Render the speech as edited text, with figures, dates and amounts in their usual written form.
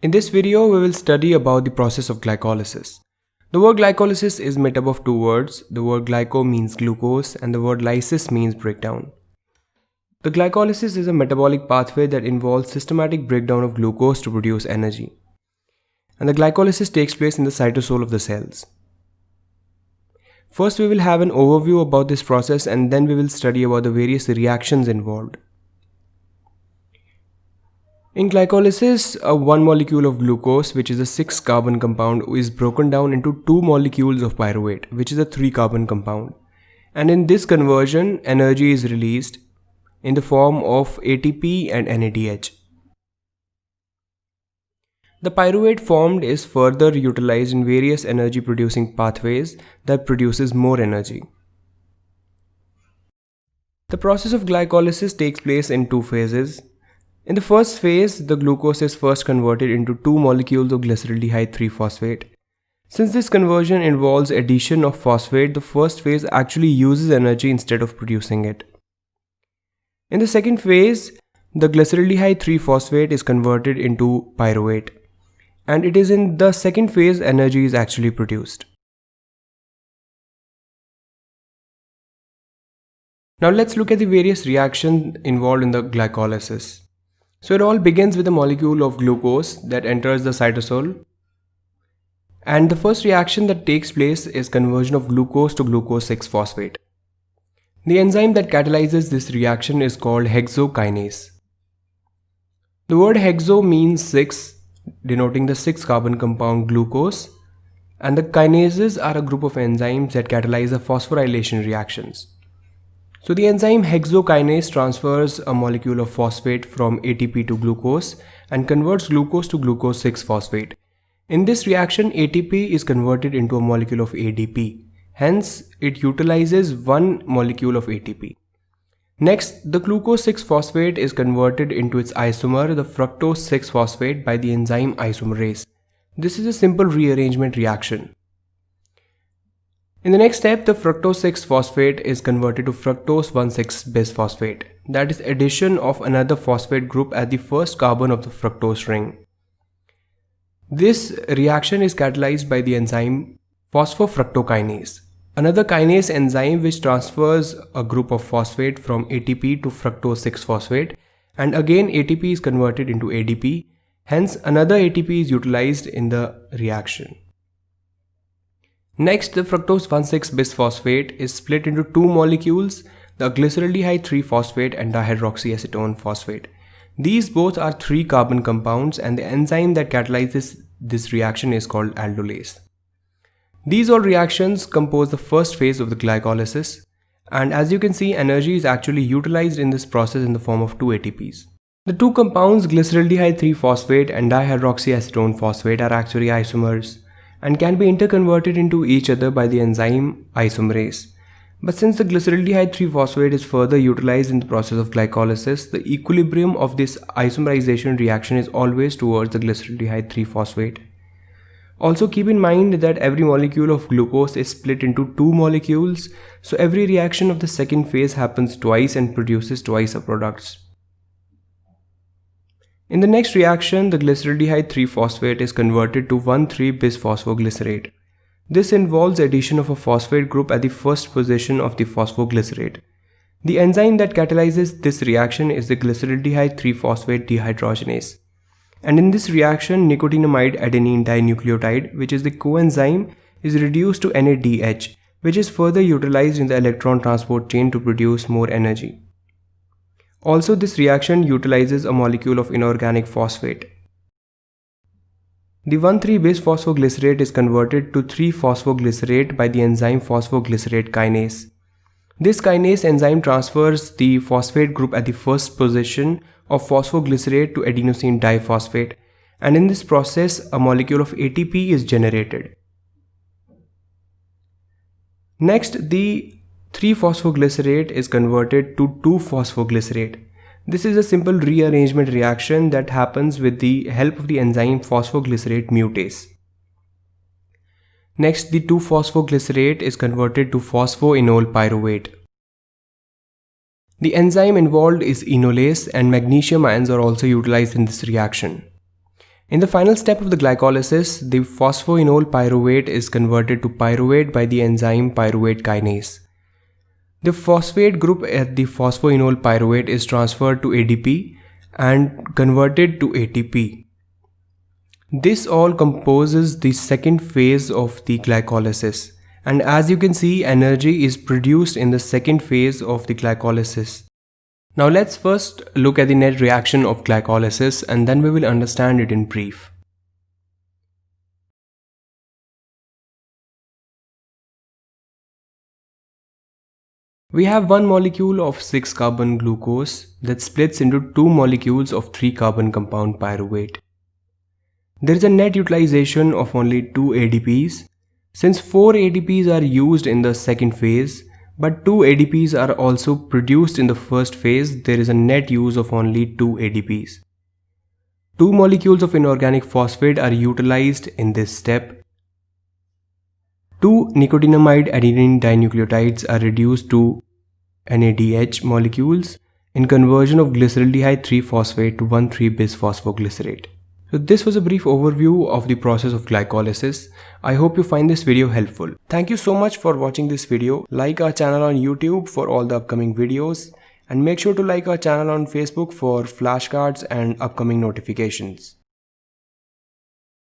In this video, we will study about the process of glycolysis. The word glycolysis is made up of two words. The word glyco means glucose and the word lysis means breakdown. The glycolysis is a metabolic pathway that involves systematic breakdown of glucose to produce energy. And the glycolysis takes place in the cytosol of the cells. First, we will have an overview about this process and then we will study about the various reactions involved. In glycolysis, one molecule of glucose, which is a 6-carbon compound, is broken down into 2 molecules of pyruvate, which is a 3-carbon compound. And in this conversion, energy is released in the form of ATP and NADH. The pyruvate formed is further utilized in various energy producing pathways that produces more energy. The process of glycolysis takes place in 2 phases. In the first phase, the glucose is first converted into 2 molecules of glyceraldehyde 3-phosphate. Since this conversion involves addition of phosphate, the first phase actually uses energy instead of producing it. In the second phase, the glyceraldehyde 3-phosphate is converted into pyruvate, and it is in the second phase energy is actually produced. Now let's look at the various reactions involved in the glycolysis. So it all begins with a molecule of glucose that enters the cytosol, and the first reaction that takes place is conversion of glucose to glucose 6-phosphate. The enzyme that catalyzes this reaction is called hexokinase. The word hexo means 6, denoting the 6-carbon compound glucose, and the kinases are a group of enzymes that catalyze the phosphorylation reactions. So the enzyme hexokinase transfers a molecule of phosphate from ATP to glucose and converts glucose to glucose 6-phosphate. In this reaction, ATP is converted into a molecule of ADP. Hence, it utilizes one molecule of ATP. Next, the glucose 6-phosphate is converted into its isomer, the fructose 6-phosphate, by the enzyme isomerase. This is a simple rearrangement reaction. In the next step, the fructose 6-phosphate is converted to fructose 1,6-bisphosphate. That is addition of another phosphate group at the first carbon of the fructose ring. This reaction is catalyzed by the enzyme phosphofructokinase, another kinase enzyme which transfers a group of phosphate from ATP to fructose 6-phosphate, and again ATP is converted into ADP. Hence, another ATP is utilized in the reaction. Next, the fructose 1,6-bisphosphate is split into 2 molecules, the glyceraldehyde 3-phosphate and dihydroxyacetone phosphate. These both are 3-carbon compounds, and the enzyme that catalyzes this reaction is called aldolase. These all reactions compose the first phase of the glycolysis, and as you can see, energy is actually utilized in this process in the form of 2 ATPs. The 2 compounds glyceraldehyde 3-phosphate and dihydroxyacetone phosphate are actually isomers and can be interconverted into each other by the enzyme isomerase. But since the glyceraldehyde 3-phosphate is further utilized in the process of glycolysis, the equilibrium of this isomerization reaction is always towards the glyceraldehyde 3-phosphate. Also keep in mind that every molecule of glucose is split into 2 molecules, so every reaction of the second phase happens twice and produces twice a product. In the next reaction, the glyceraldehyde 3-phosphate is converted to 1,3-bisphosphoglycerate. This involves addition of a phosphate group at the first position of the phosphoglycerate. The enzyme that catalyzes this reaction is the glyceraldehyde 3-phosphate dehydrogenase. And in this reaction, nicotinamide adenine dinucleotide, which is the coenzyme, is reduced to NADH, which is further utilized in the electron transport chain to produce more energy. Also, this reaction utilizes a molecule of inorganic phosphate. The 1,3-bisphosphoglycerate is converted to 3-phosphoglycerate by the enzyme phosphoglycerate kinase. This kinase enzyme transfers the phosphate group at the first position of phosphoglycerate to adenosine diphosphate, and in this process, a molecule of ATP is generated. Next, the 3-phosphoglycerate is converted to 2-phosphoglycerate. This is a simple rearrangement reaction that happens with the help of the enzyme phosphoglycerate mutase. Next, the 2-phosphoglycerate is converted to phosphoenol pyruvate. The enzyme involved is enolase, and magnesium ions are also utilized in this reaction. In the final step of the glycolysis, the phosphoenol pyruvate is converted to pyruvate by the enzyme pyruvate kinase. The phosphate group at the phosphoenol pyruvate is transferred to ADP and converted to ATP. This all composes the second phase of the glycolysis, and as you can see, energy is produced in the second phase of the glycolysis. Now let's first look at the net reaction of glycolysis and then we will understand it in brief. We have one molecule of 6-carbon glucose that splits into two molecules of 3-carbon compound pyruvate. There is a net utilization of only 2 ADPs. Since 4 ADPs are used in the second phase, but 2 ADPs are also produced in the first phase, there is a net use of only 2 ADPs. 2 molecules of inorganic phosphate are utilized in this step. 2 nicotinamide adenine dinucleotides are reduced to NADH molecules in conversion of glyceraldehyde 3-phosphate to 1,3-bisphosphoglycerate. So this was a brief overview of the process of glycolysis. I hope you find this video helpful. Thank you so much for watching this video. Like our channel on YouTube for all the upcoming videos and make sure to like our channel on Facebook for flashcards and upcoming notifications.